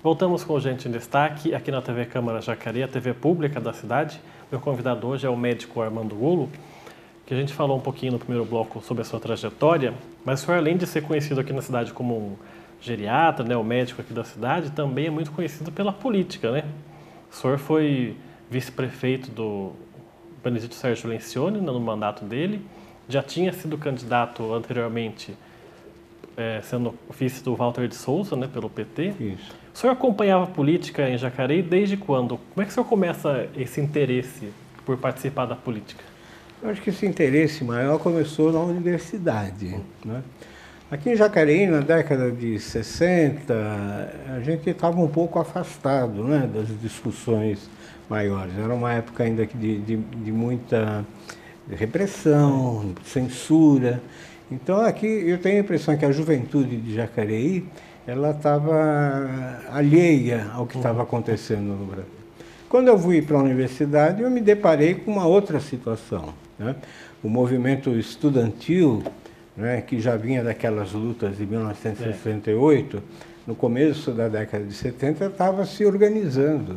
Voltamos com o Gente em Destaque, aqui na TV Câmara Jacareí, a TV pública da cidade. Meu convidado hoje é o médico Armando Gulo, que a gente falou um pouquinho no primeiro bloco sobre a sua trajetória, mas o senhor, além de ser conhecido aqui na cidade como um geriatra, né, o médico aqui da cidade, também é muito conhecido pela política, né? O senhor foi vice-prefeito do Benedito Sérgio Lencioni, no mandato dele, já tinha sido candidato anteriormente, sendo vice do Walter de Souza, né, pelo PT. Isso. O senhor acompanhava a política em Jacareí desde quando? Como é que o senhor começa esse interesse por participar da política? Eu acho que esse interesse maior começou na universidade, né? Aqui em Jacareí, na década de 60, a gente estava um pouco afastado, né, das discussões maiores. Era uma época ainda de muita repressão, censura. Então aqui eu tenho a impressão que a juventude de Jacareí ela estava alheia ao que estava acontecendo no Brasil. Quando eu fui para a universidade, eu me deparei com uma outra situação, né? O movimento estudantil, né, que já vinha daquelas lutas de 1968, no começo da década de 70, estava se organizando.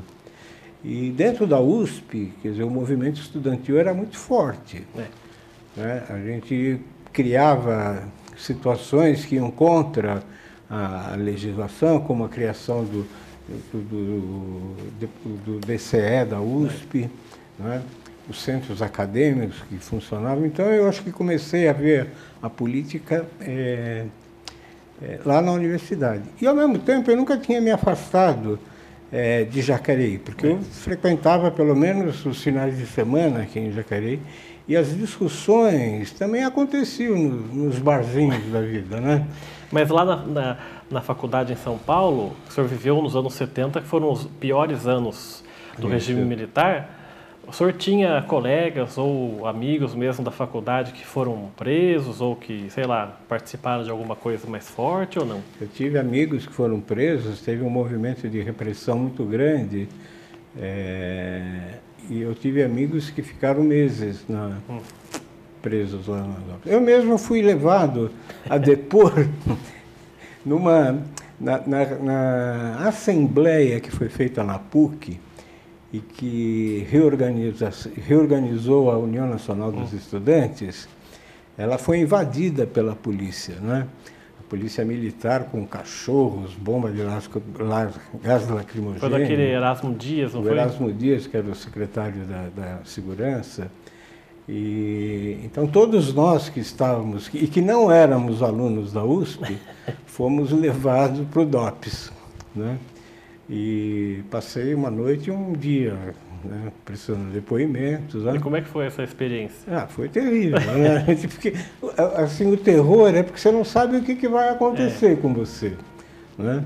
E dentro da USP, quer dizer, o movimento estudantil era muito forte, né? A gente criava situações que iam contra a legislação, como a criação do DCE da USP, né? Os centros acadêmicos que funcionavam. Então, eu acho que comecei a ver a política lá na universidade. E, ao mesmo tempo, eu nunca tinha me afastado de Jacareí, porque eu frequentava pelo menos os finais de semana aqui em Jacareí, e as discussões também aconteciam nos barzinhos da vida, né? Mas lá na faculdade em São Paulo, o senhor viveu nos anos 70, que foram os piores anos do regime militar. O senhor tinha colegas ou amigos mesmo da faculdade que foram presos ou que, sei lá, participaram de alguma coisa mais forte ou não? Eu tive amigos que foram presos, teve um movimento de repressão muito grande, e eu tive amigos que ficaram meses presos lá. Eu mesmo fui levado a depor na assembleia que foi feita na PUC e que reorganizou a União Nacional dos Estudantes. Ela foi invadida pela polícia, né? A polícia militar com cachorros, bombas de gás lacrimogêneo. Foi daquele Erasmo Dias, não foi? O Erasmo Dias, que era o secretário da Segurança. E então todos nós que estávamos e que não éramos alunos da USP fomos levados para o DOPS, né? E passei uma noite e um dia, né, prestando depoimentos, né? E como é que foi essa experiência? Foi terrível, né? Porque, assim, o terror é porque você não sabe o que vai acontecer com você, né?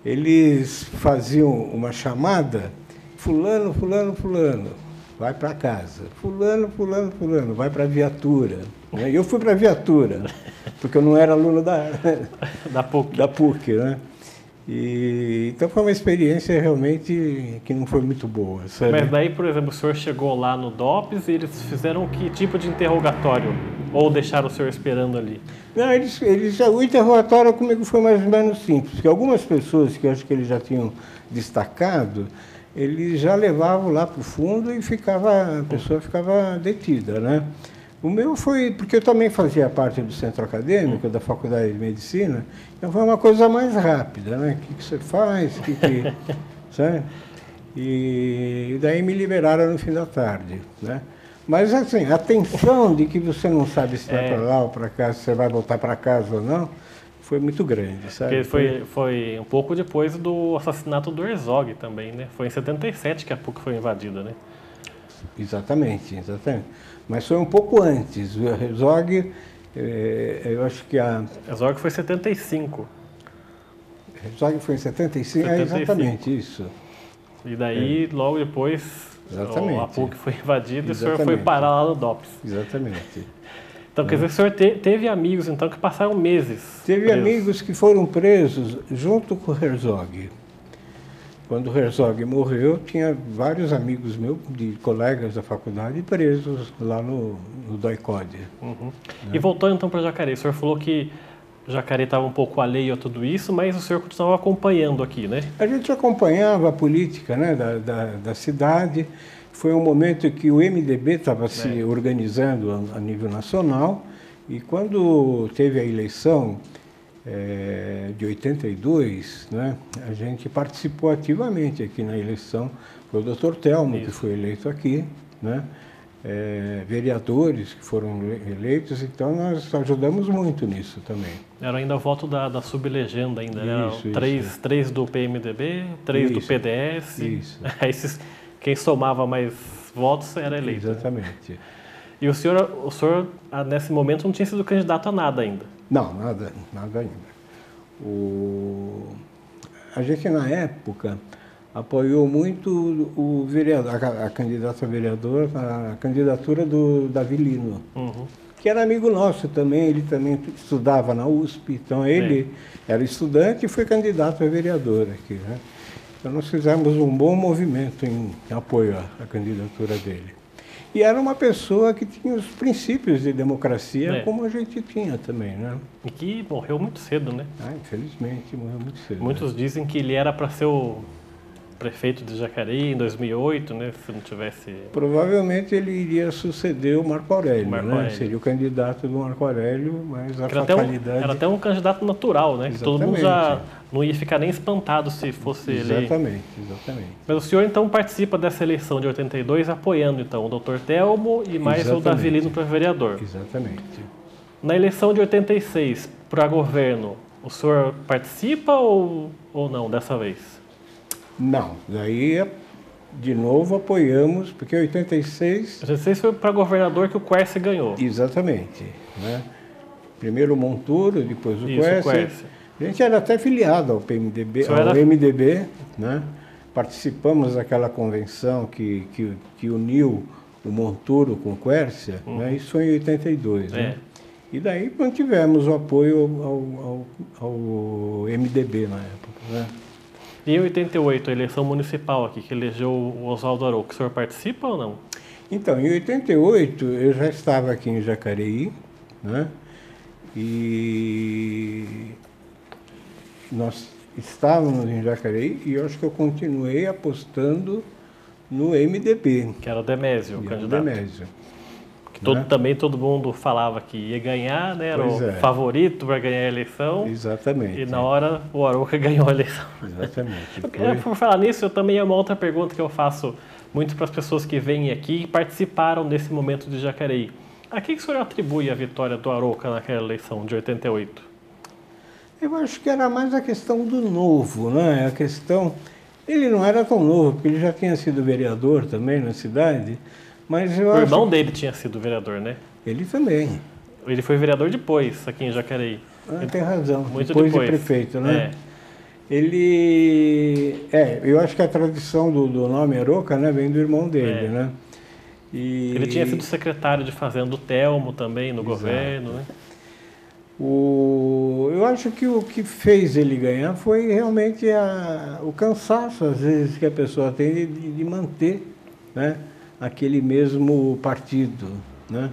Eles faziam uma chamada, fulano, fulano, fulano, vai para casa. Fulano, fulano, fulano, vai para a viatura. Eu fui para a viatura, porque eu não era aluno da PUC, né? Então foi uma experiência realmente que não foi muito boa, sabe? Mas daí, por exemplo, o senhor chegou lá no DOPS e eles fizeram que tipo de interrogatório? Ou deixaram o senhor esperando ali? Não, o interrogatório comigo foi mais ou menos simples, porque algumas pessoas que eu acho que eles já tinham destacado, eles já levavam lá para o fundo e a pessoa ficava detida, né? O meu foi, porque eu também fazia parte do centro acadêmico, da Faculdade de Medicina, então foi uma coisa mais rápida, né? O que você faz, sabe? E daí me liberaram no fim da tarde, né? Mas, assim, a tensão de que você não sabe se vai para lá ou para cá, se você vai voltar para casa ou não, foi muito grande, sabe? Porque foi um pouco depois do assassinato do Herzog também, né? Foi em 77 que a PUC foi invadida, né? Exatamente. Mas foi um pouco antes. O Herzog, eu acho que Herzog foi em 75. Herzog foi em 75? Exatamente, isso. E daí, logo depois, a PUC foi invadida e o senhor foi parar lá no DOPS. Exatamente. Então, quer dizer, o senhor teve amigos, então, que passaram meses Teve presos. Amigos que foram presos junto com o Herzog. Quando o Herzog morreu, tinha vários amigos meus, de colegas da faculdade, presos lá no DOI-CODE. Né? E voltando então para Jacareí, o senhor falou que Jacareí estava um pouco alheio a tudo isso, mas o senhor continuava acompanhando aqui, né? A gente acompanhava a política, né, da cidade. Foi um momento que o MDB estava se organizando a nível nacional, e quando teve a eleição de 82, né, a gente participou ativamente aqui na eleição. Foi o Dr. Telmo que foi eleito aqui, né? Vereadores que foram eleitos, então nós ajudamos muito nisso também. Era ainda o voto da sublegenda ainda, né? Isso. Três do PMDB, 3 do PDS. Isso. Quem somava mais votos era eleito. Exatamente. E o senhor, nesse momento, não tinha sido candidato a nada ainda? Não, nada ainda. A gente, na época, apoiou muito o vereador, a candidata a vereador, a candidatura do Davi Lino, que era amigo nosso também. Ele também estudava na USP, então ele era estudante e foi candidato a vereador aqui, né? Então nós fizemos um bom movimento em apoio à candidatura dele. E era uma pessoa que tinha os princípios de democracia, como a gente tinha também, né? E que morreu muito cedo, né? Infelizmente, morreu muito cedo. Muitos dizem que ele era para ser o prefeito de Jacareí em 2008, né? Se não tivesse... Provavelmente ele iria suceder o Marco Aurélio, né? Seria o candidato do Marco Aurélio, mas a fatalidade... Era até um candidato natural, né? Que todo mundo já não ia ficar nem espantado se fosse ele. Exatamente. Mas o senhor, então, participa dessa eleição de 82 apoiando, então, o Dr. Telmo e mais o Davi Lino para vereador. Exatamente. Na eleição de 86, para governo, o senhor participa ou não, dessa vez? Não, daí de novo apoiamos, porque 86... 86 foi para governador que o Quércia ganhou. Exatamente, né? Primeiro o Monturo, depois o Quércia. A gente era até filiado ao PMDB, MDB, né? Participamos daquela convenção que uniu o Monturo com o Quércia, né? Isso foi em 82, né? E daí mantivemos o apoio ao MDB na época, né? E em 88, a eleição municipal aqui, que elegeu o Oswaldo Arouca, o senhor participa ou não? Então, em 88, eu já estava aqui em Jacareí, né? E nós estávamos em Jacareí e eu acho que eu continuei apostando no MDB. Que era o Demésio, o candidato. Demésio. Que também todo mundo falava que ia ganhar, né? Era o favorito para ganhar a eleição. Exatamente. E na hora o Arouca ganhou a eleição. Exatamente. Por falar nisso, eu também é uma outra pergunta que eu faço muito para as pessoas que vêm aqui e participaram desse momento de Jacareí. A que o senhor atribui a vitória do Arouca naquela eleição de 88? Eu acho que era mais a questão do novo, né? A questão... Ele não era tão novo, porque ele já tinha sido vereador também na cidade, mas eu acho... O irmão dele tinha sido vereador, né? Ele também. Ele foi vereador depois, aqui em Jacareí. Tem razão, Muito depois de prefeito, né? Eu acho que a tradição do nome Arouca, né, vem do irmão dele, né? Ele tinha sido secretário de Fazenda do Telmo também, no governo, né? Eu acho que o que fez ele ganhar foi realmente o cansaço, às vezes, que a pessoa tem de manter, né, aquele mesmo partido, né?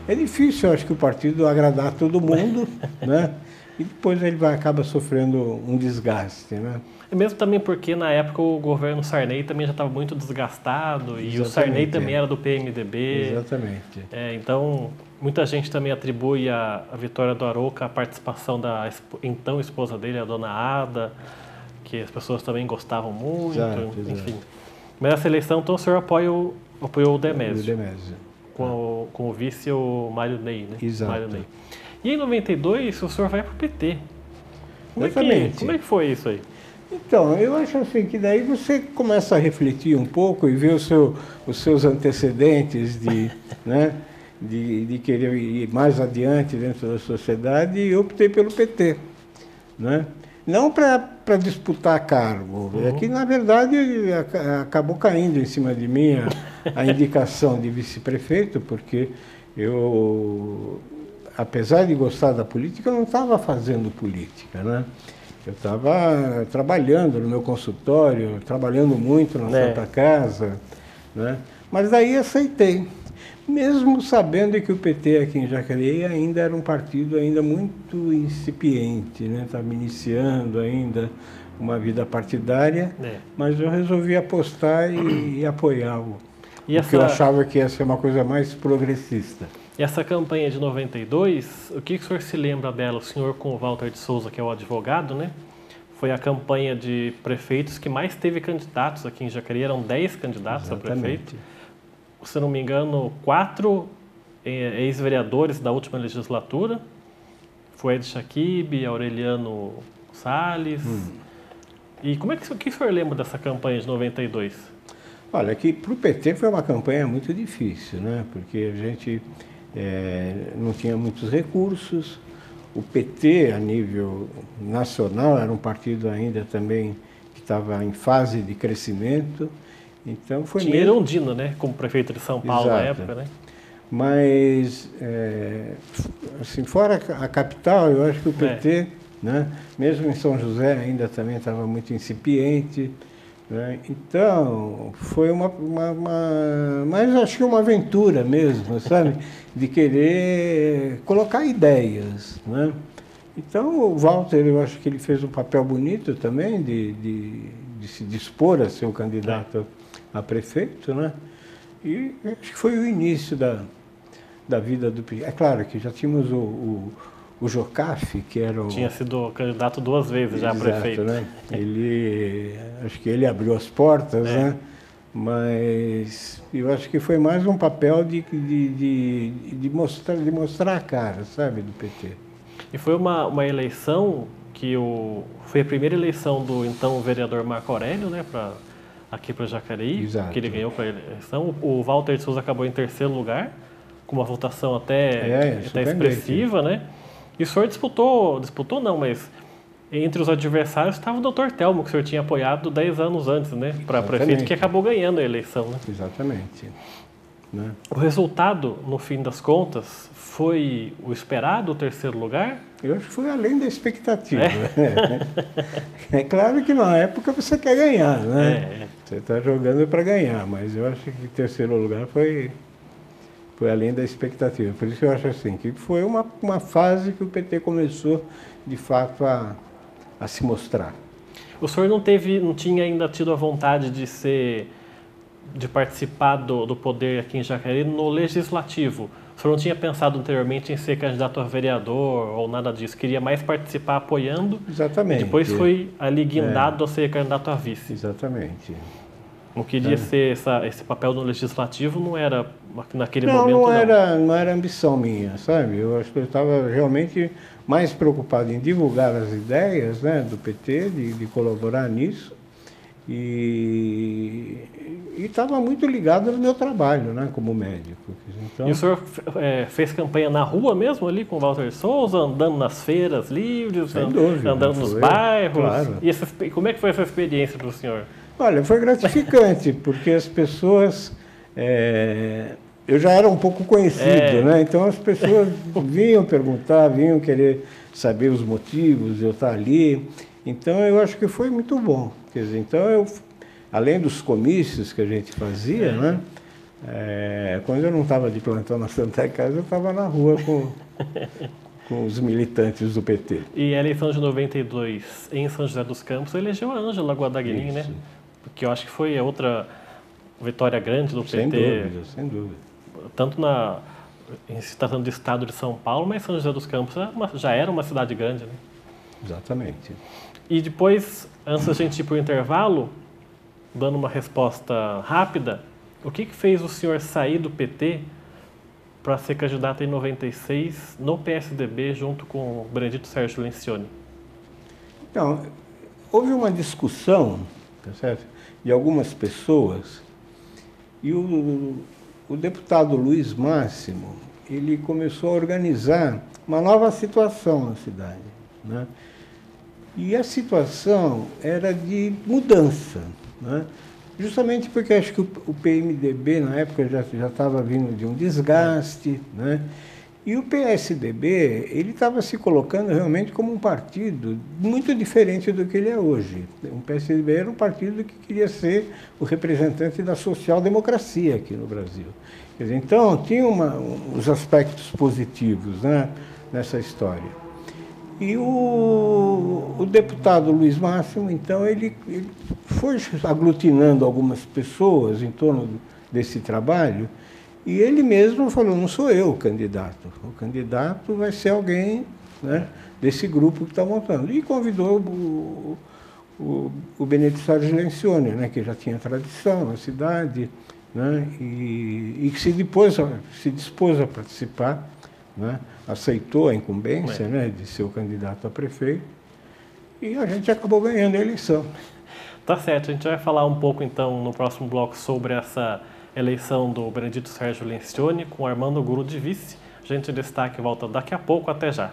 É difícil, eu acho, que o partido agradar todo mundo, né? E depois ele acaba sofrendo um desgaste, né? E mesmo também porque, na época, o governo Sarney também já estava muito desgastado. Exatamente, e o Sarney também era do PMDB. Exatamente. Então, muita gente também atribui a vitória do Arouca à participação da então esposa dele, a dona Ada, que as pessoas também gostavam muito, enfim. Mas essa eleição, então, o senhor apoiou o Demésio. O Demésio. Com o vice, o Mário Ney, né? Exato. Mário Ney. E em 92, o senhor vai para o PT. Exatamente. Como é que foi isso aí? Então, eu acho assim que daí você começa a refletir um pouco e ver os seus antecedentes né, de querer ir mais adiante dentro da sociedade, e eu optei pelo PT, né? Não para disputar cargo, é que na verdade acabou caindo em cima de mim a indicação de vice-prefeito, porque eu, apesar de gostar da política, eu não estava fazendo política, né? Eu estava trabalhando no meu consultório, trabalhando muito na Santa Casa, né? Mas daí aceitei. Mesmo sabendo que o PT aqui em Jacareí ainda era um partido ainda muito incipiente, né? Estava iniciando ainda uma vida partidária, mas eu resolvi apostar e apoiá-lo. Porque eu achava que ia ser uma coisa mais progressista. E essa campanha de 92, o que o senhor se lembra dela? O senhor com o Walter de Souza, que é o advogado, né? Foi a campanha de prefeitos que mais teve candidatos aqui em Jacareí, eram 10 candidatos a prefeito. Se não me engano, 4 ex-vereadores da última legislatura, foi Ed Shaquib, Aureliano Salles. E como é que o senhor lembra dessa campanha de 92? Olha, que para o PT foi uma campanha muito difícil, né? Porque a gente não tinha muitos recursos. O PT, a nível nacional, era um partido ainda também que estava em fase de crescimento. Então foi tinha Erundina, né? Como prefeito de São Paulo na época, né? Mas, assim, fora a capital, eu acho que o PT, né? Mesmo em São José, ainda também estava muito incipiente. Né? Então, foi mas acho que uma aventura mesmo, sabe? De querer colocar ideias, né? Então, o Walter, eu acho que ele fez um papel bonito também de se dispor a ser o candidato a prefeito, né? E acho que foi o início da vida do PT. É claro que já tínhamos o Jocafe, que era o... Tinha sido candidato 2 vezes já a prefeito. Né? Acho que ele abriu as portas, né? Mas eu acho que foi mais um papel de mostrar a cara, sabe, do PT. E foi uma eleição que foi a primeira eleição do então vereador Marco Aurélio, né, aqui para Jacareí, que ele ganhou para a eleição. O Walter de Souza acabou em 3º lugar, com uma votação até expressiva, né? E o senhor disputou não, mas entre os adversários estava o Dr. Telmo, que o senhor tinha apoiado 10 anos antes, né? Para prefeito, que acabou ganhando a eleição, né? Exatamente. Né? O resultado, no fim das contas, foi o esperado, o 3º lugar? Eu acho que foi além da expectativa. É claro que na época você quer ganhar, né? Você está jogando para ganhar, mas eu acho que o 3º lugar foi além da expectativa. Por isso que eu acho assim, que foi uma fase que o PT começou, de fato, a se mostrar. O senhor não tinha ainda tido a vontade de participar do poder aqui em Jacareí no legislativo? O senhor não tinha pensado anteriormente em ser candidato a vereador ou nada disso? Queria mais participar apoiando? Exatamente. E depois foi ali guindado a ser candidato a vice? Exatamente. Não queria ser esse papel no legislativo, não era naquele momento, não era ambição minha, sabe? Eu acho que eu estava realmente mais preocupado em divulgar as ideias, né, do PT, de colaborar nisso, e estava muito ligado no meu trabalho, né, como médico. Então... E o senhor fez campanha na rua mesmo, ali com o Walter Souza, andando nas feiras livres, andando nos bairros? Claro. E como é que foi essa experiência para o senhor? Olha, foi gratificante, porque as pessoas... eu já era um pouco conhecido, né? Então as pessoas vinham perguntar, vinham querer saber os motivos de eu estar ali. Então eu acho que foi muito bom. Quer dizer, então além dos comícios que a gente fazia, né? Quando eu não estava de plantão na Santa Casa, eu estava na rua com os militantes do PT. E a eleição de 92 em São José dos Campos elegeu a Ângela Guadagnini, né? Porque eu acho que foi a outra vitória grande do PT. Sem dúvida, sem dúvida. Tanto se tratando do estado de São Paulo, mas São José dos Campos já era uma cidade grande, né? Exatamente. E depois, antes da gente ir para o intervalo, dando uma resposta rápida, o que fez o senhor sair do PT para ser candidato em 96 no PSDB junto com o Benedito Sérgio Lencioni? Então, houve uma discussão, tá certo, de algumas pessoas, e o deputado Luiz Máximo, ele começou a organizar uma nova situação na cidade, né? E a situação era de mudança, né? Justamente porque acho que o PMDB, na época, já estava vindo de um desgaste, né? E o PSDB, ele estava se colocando realmente como um partido muito diferente do que ele é hoje. O PSDB era um partido que queria ser o representante da social-democracia aqui no Brasil. Quer dizer, então, tinha os aspectos positivos, né, nessa história. E o deputado Luiz Máximo, então, ele foi aglutinando algumas pessoas em torno desse trabalho, e ele mesmo falou, não sou eu o candidato vai ser alguém, né, desse grupo que está montando. E convidou o Benedito Sérgio Lencioni, né, que já tinha tradição na cidade, né, e que se dispôs a participar, né, aceitou a incumbência, né, de ser o candidato a prefeito, e a gente acabou ganhando a eleição. Tá certo, a gente vai falar um pouco então no próximo bloco sobre essa eleição do Benedito Sérgio Lencioni com Armando Guru de vice. A gente destaque e volta daqui a pouco, até já.